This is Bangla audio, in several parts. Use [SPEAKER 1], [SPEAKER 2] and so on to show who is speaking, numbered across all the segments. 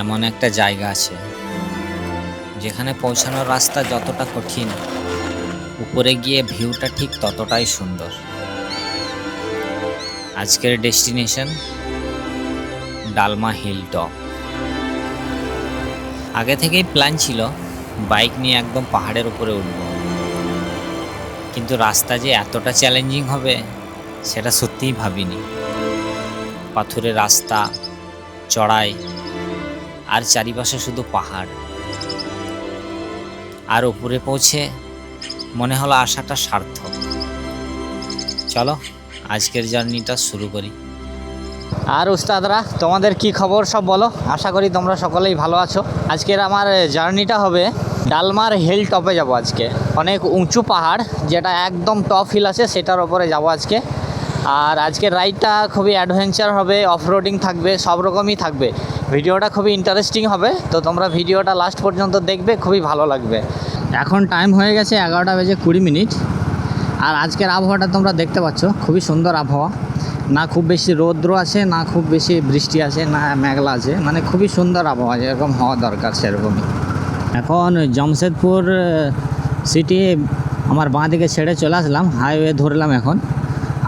[SPEAKER 1] এমন একটা জায়গা আছে যেখানে পৌঁছানোর রাস্তা যতটা কঠিন, উপরে গিয়ে ভিউটা ঠিক ততটাই সুন্দর। আজকের ডেস্টিনেশন ডালমা হিল টপ। আগে থেকেই প্ল্যান ছিল বাইক নিয়ে একদম পাহাড়ের উপরে উঠব, কিন্তু রাস্তা যে এতটা চ্যালেঞ্জিং হবে সেটা সত্যিই ভাবিনি। পাথুরে রাস্তা, চড়াই, আর চারিপাশে শুধু পাহাড়। আর উপরে পৌঁছে মনে হলো আশাটা সার্থক। চলো আজকের জার্নিটা শুরু করি।
[SPEAKER 2] আর উস্তাদরা, তোমাদের কি খবর সব বলো? আশা করি তোমরা সকলেই ভালো আছো। আজকের আমার জার্নিটা হবে ডালমার হিল টপে যাব আজকে। অনেক উঁচু পাহাড়, যেটা একদম টপ হিল আছে, সেটার ওপরে যাব আজকে। আর আজকের রাইডটা খুবই অ্যাডভেঞ্চার হবে, অফরোডিং থাকবে, সব রকমই থাকবে। ভিডিওটা খুবই ইন্টারেস্টিং হবে, তো তোমরা ভিডিওটা লাস্ট পর্যন্ত দেখবে, খুবই ভালো লাগবে। এখন টাইম হয়ে গেছে 11:20। আর আজকের আবহাওয়াটা তোমরা দেখতে পাচ্ছ, খুবই সুন্দর আবহাওয়া। না খুব বেশি রৌদ্র আছে, না খুব বেশি বৃষ্টি আছে, না মেঘলা আছে, মানে খুবই সুন্দর আবহাওয়া, যেরকম হওয়া দরকার সেরকমই। এখন জামশেদপুর সিটি আমার বাঁ দিকে ছেড়ে চলে আসলাম, হাইওয়ে ধরলাম এখন।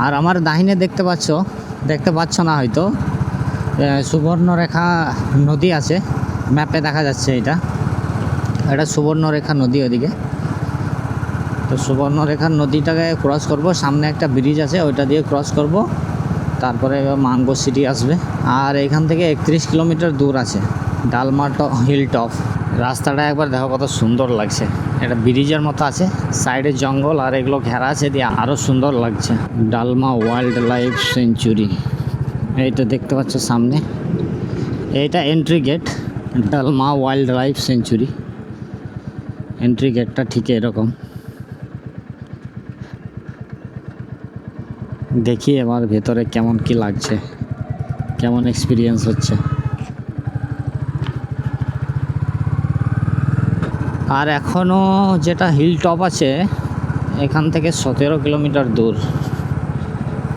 [SPEAKER 2] আর আমার দাহিনে দেখতে পাচ্ছ না হয়তো, সুবর্ণরেখা নদী আছে, ম্যাপে দেখা যাচ্ছে। এটা সুবর্ণরেখা নদী ওদিকে। তো সুবর্ণরেখার নদীটাকে ক্রস করব, সামনে একটা ব্রিজ আছে, ওইটা দিয়ে ক্রস করব, তারপরে মানগো সিটি আসবে। আর এখান থেকে 31 কিলোমিটার দূর আছে ডালমা হিল টপ। রাস্তাটা একবার দেখো কত সুন্দর লাগছে। এটা ব্রিজের মতো আছে, সাইডে জঙ্গল আর এগুলো ঘেরা আছে দিয়ে আরও সুন্দর লাগছে। ডালমা ওয়াইল্ড লাইফ সেঞ্চুরি, এইটা দেখতে পাচ্ছ সামনে, এইটা entry gate dalma wild life century. Entry গেটটা ঠিক এরকম। দেখি এবার ভেতরে কেমন কি লাগছে, কেমন এক্সপিরিয়েন্স হচ্ছে। আর এখনও যেটা হিল টপ আছে এখান থেকে 17 কিলোমিটার দূর,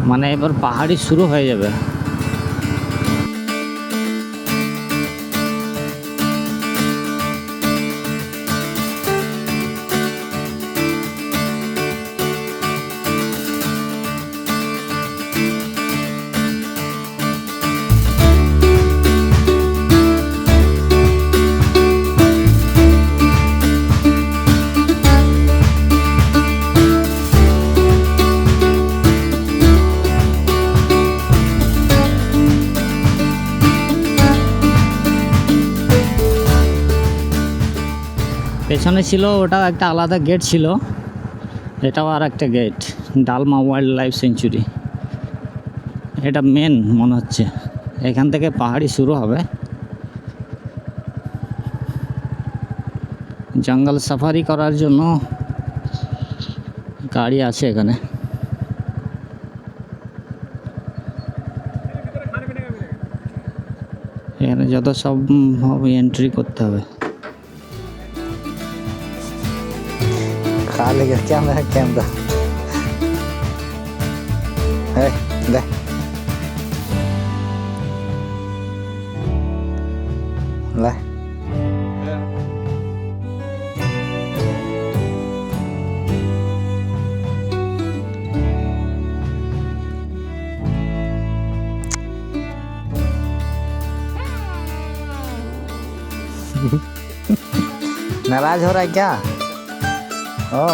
[SPEAKER 2] মানে এবার পাহাড়ি শুরু হয়ে যাবে। পেছনে ছিল ওটাও একটা আলাদা গেট ছিল, এটাও আর একটা gate, dalma wild life century. এটা মেন মনে হচ্ছে, এখান থেকে পাহাড়ি শুরু হবে। জঙ্গল সাফারি করার জন্য গাড়ি আছে এখানে। এখানে যত সব এন্ট্রি করতে হবে। खा लेगा क्या मेरा कैमरा है? ले ले नाराज हो रहा है क्या? ও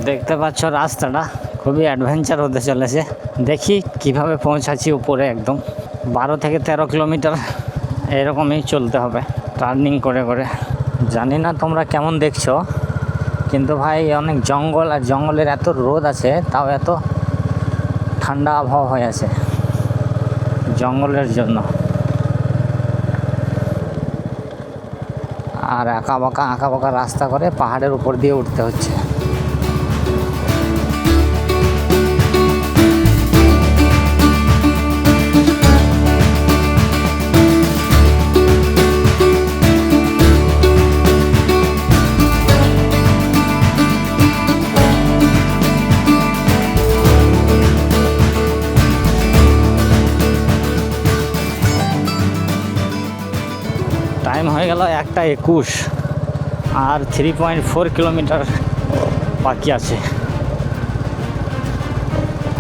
[SPEAKER 2] দেখতে পাচ্ছ রাস্তাটা খুবই অ্যাডভেঞ্চার হতে চলেছে। দেখি কিভাবে পৌঁছাচ্ছি উপরে। একদম 12 থেকে 13 কিলোমিটার এরকমই চলতে হবে, টার্নিং করে করে। জানি না তোমরা কেমন দেখছো, কিন্তু ভাই অনেক জঙ্গল, আর জঙ্গলের এত রোদ আছে, তাও এত ঠান্ডা আবহাওয়া হয়ে আছে জঙ্গলের জন্য। আর আঁকা বাঁকা রাস্তা করে পাহাড়ের উপর দিয়ে উঠতে হচ্ছে। 1:21 আর 3.4 কিলোমিটার বাকি আছে।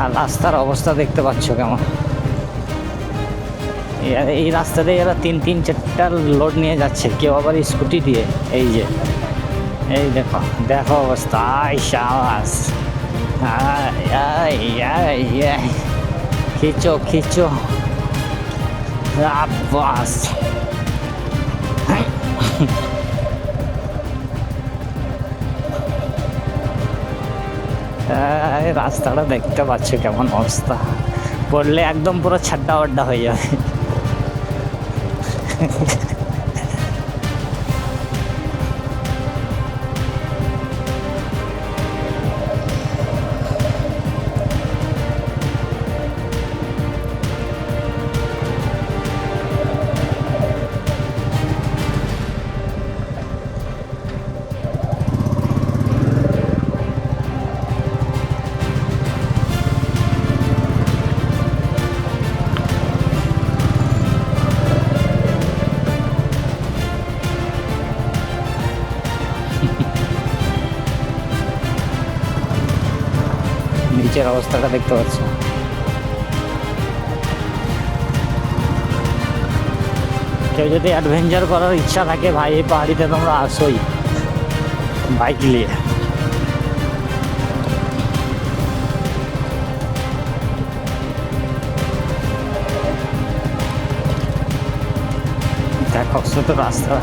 [SPEAKER 2] আর রাস্তার অবস্থা দেখতে পাচ্ছ কেমন। এই রাস্তাতে এরা 3-4টা লোড নিয়ে যাচ্ছে, কেউ আবার স্কুটি দিয়ে। এই যে এই দেখো দেখো অবস্থা। আই শাবাস, খিচো খিচো আব্বাস। রাস্তাটা দেখতে পাচ্ছ কেমন অবস্থা, পড়লে একদম পুরো ছাড্ডা বাড্ডা হয়ে যাবে। নিচের অবস্থাটা দেখতে পাচ্ছ। কেউ যদি অ্যাডভেঞ্চার করার ইচ্ছা থাকে ভাই, এই পাহাড়িতে তোমরা আসোই বাইক নিয়ে। দেখো শুধু রাস্তা।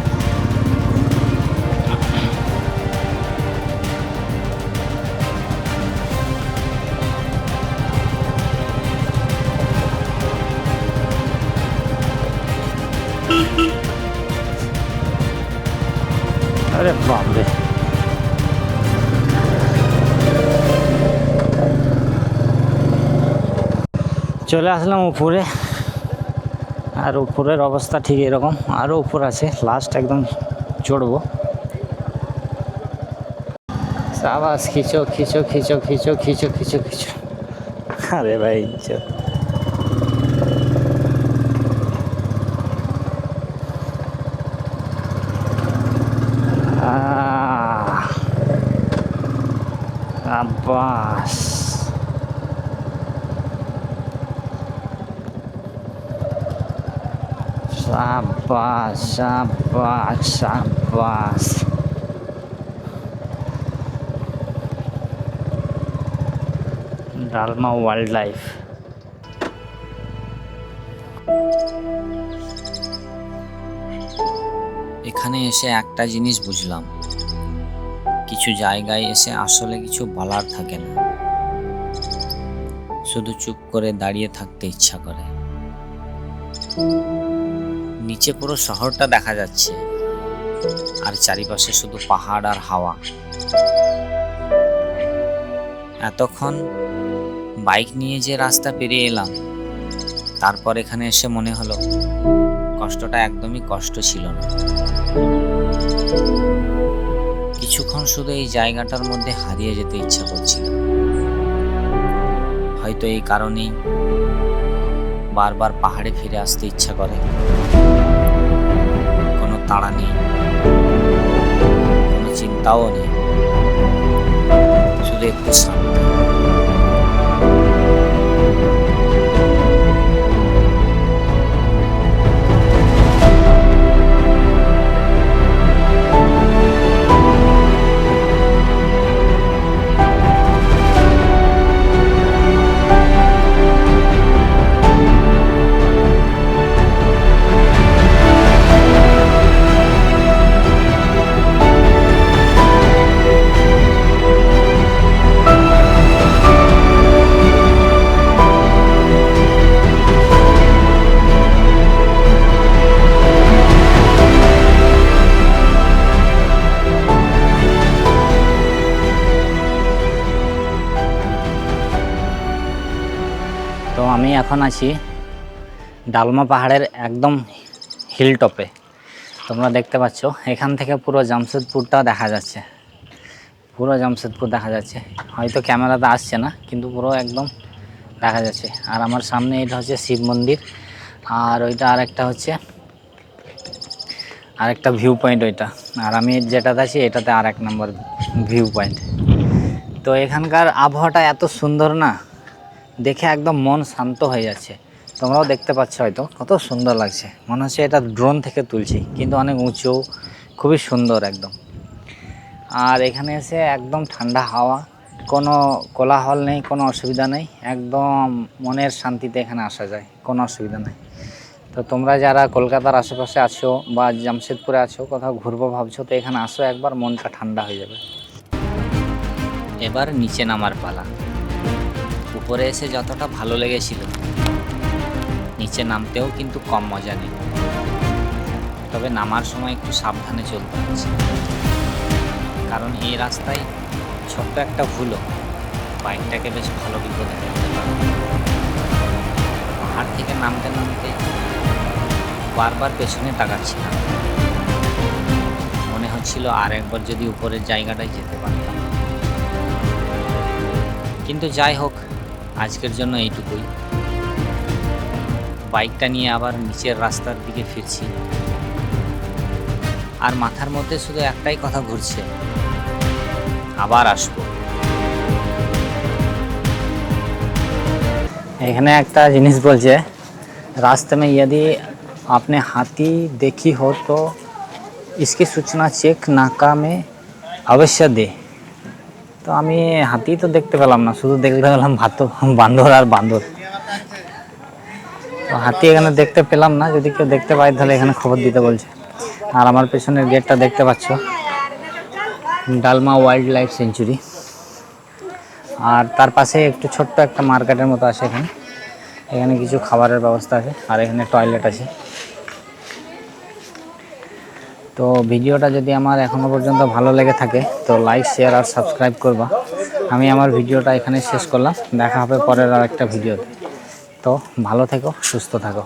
[SPEAKER 2] আরে বাপরে, চলে আসলাম উপরে। আর উপরের অবস্থা ঠিক এরকম, আরও উপর আছে, লাস্ট একদম চড়বো। সাবাস, খিচো খিচো খিচো খিচো খিচো খিচো খিচো। আরে ভাই আব্বাস, সাবাস সাবাস সাবাস। Dalma wild life.
[SPEAKER 1] এখানে এসে একটা জিনিস বুঝলাম, কিছু জায়গায় এসে আসলে কিছু বলার থাকে না, শুধু চুপ করে দাঁড়িয়ে থাকতে ইচ্ছা করে। নিচে পুরো শহরটা দেখা যাচ্ছে, আর চারিপাশে শুধু পাহাড় আর হাওয়া। এতক্ষণ বাইক নিয়ে যে রাস্তা পেরিয়ে এলাম, তারপর এখানে এসে মনে হলো কষ্টটা একদমই কষ্ট ছিল না। কিছুক্ষণ শুধু এই জায়গাটার মধ্যে হারিয়ে যেতে ইচ্ছা করছিল। হয়তো এই কারণেই বারবার পাহাড়ে ফিরে আসতে ইচ্ছা করে। কোনো তাড়া নেই, কোনো চিন্তাও নেই, শুধু একটু শান্তি।
[SPEAKER 2] তো আমি এখন আছি ডালমা পাহাড়ের একদম হিল টপে। তোমরা দেখতে পাচ্ছ এখান থেকে পুরো জামশেদপুরটা দেখা যাচ্ছে, পুরো জামশেদপুর দেখা যাচ্ছে। হয়তো ক্যামেরাতে আসছে না, কিন্তু পুরো একদম দেখা যাচ্ছে। আর আমার সামনে এটা হচ্ছে শিব মন্দির, আর ওইটা আর একটা হচ্ছে আর একটা ভিউ পয়েন্ট ওইটা, আর আমি যেটাতে আছি এটাতে আর 1 নম্বর ভিউ পয়েন্ট। তো এখানকার আবহাওয়াটা এত সুন্দর না, দেখে একদম মন শান্ত হয়ে যাচ্ছে। তোমরাও দেখতে পাচ্ছ হয়তো কত সুন্দর লাগছে, মনে হচ্ছে এটা ড্রোন থেকে তুলছি, কিন্তু অনেক উঁচু, খুবই সুন্দর একদম। আর এখানে এসে একদম ঠান্ডা হাওয়া, কোনো কোলাহল নেই, কোনো অসুবিধা নেই, একদম মনের শান্তিতে এখানে আসা যায়, কোনো অসুবিধা নেই। তো তোমরা যারা কলকাতার আশেপাশে আছো বা জামশেদপুরে আছো, কোথাও ঘুরবো ভাবছো, তো এখানে আসো একবার, মনটা ঠান্ডা হয়ে যাবে।
[SPEAKER 1] এবার নিচে নামার পালা। উপরে এসে যতটা ভালো লেগেছিল, নিচে নামতেও কিন্তু কম মজা নেই। তবে নামার সময় একটু সাবধানে চলতে হচ্ছে, কারণ এই রাস্তায় ছোট্ট একটা ভুলও বাইকটাকে বেশ ভালো বিপদে ফেলতে পারে। পাহাড় থেকে নামতে নামতে বারবার পেছনে তাকাচ্ছিলাম, মনে হচ্ছিল আর একবার যদি উপরের জায়গাটায় যেতে পারতাম। কিন্তু যাই হোক, আজকের জন্য এইটুকুই। বাইকটা নিয়ে আবার নিচের রাস্তার দিকে ফিরছি, আর মাথার মধ্যে শুধু একটাই কথা ঘুরছে, আবার আসবো।
[SPEAKER 2] এখানে একটা জিনিস বলছে, रास्ते में यदि आपने हाथी देखी हो तो इसकी सूचना चेक नाका में अवश्य दे। তো আমি হাতি তো দেখতে পেলাম না, শুধু দেখতে পেলাম বান্দর আর বান্দর। তো হাতি এখানে দেখতে পেলাম না, যদি কেউ দেখতে পায় তাহলে এখানে খবর দিতে বলছে। আর আমার পেছনের গেটটা দেখতে পাচ্ছ, ডালমা ওয়াইল্ড লাইফ সেঞ্চুরি। আর তার পাশে একটু ছোট্ট একটা মার্কেটের মতো আছে এখানে, এখানে কিছু খাবারের ব্যবস্থা আছে, আর এখানে টয়লেট আছে। তো ভিডিওটা যদি আমার এখনও পর্যন্ত ভালো লেগে থাকে তো লাইক, শেয়ার আর সাবস্ক্রাইব করবা। আমি আমার ভিডিওটা এখানে শেষ করলাম, দেখা হবে পরের আর একটা ভিডিওতে। তো ভালো থেকো, সুস্থ থাকো।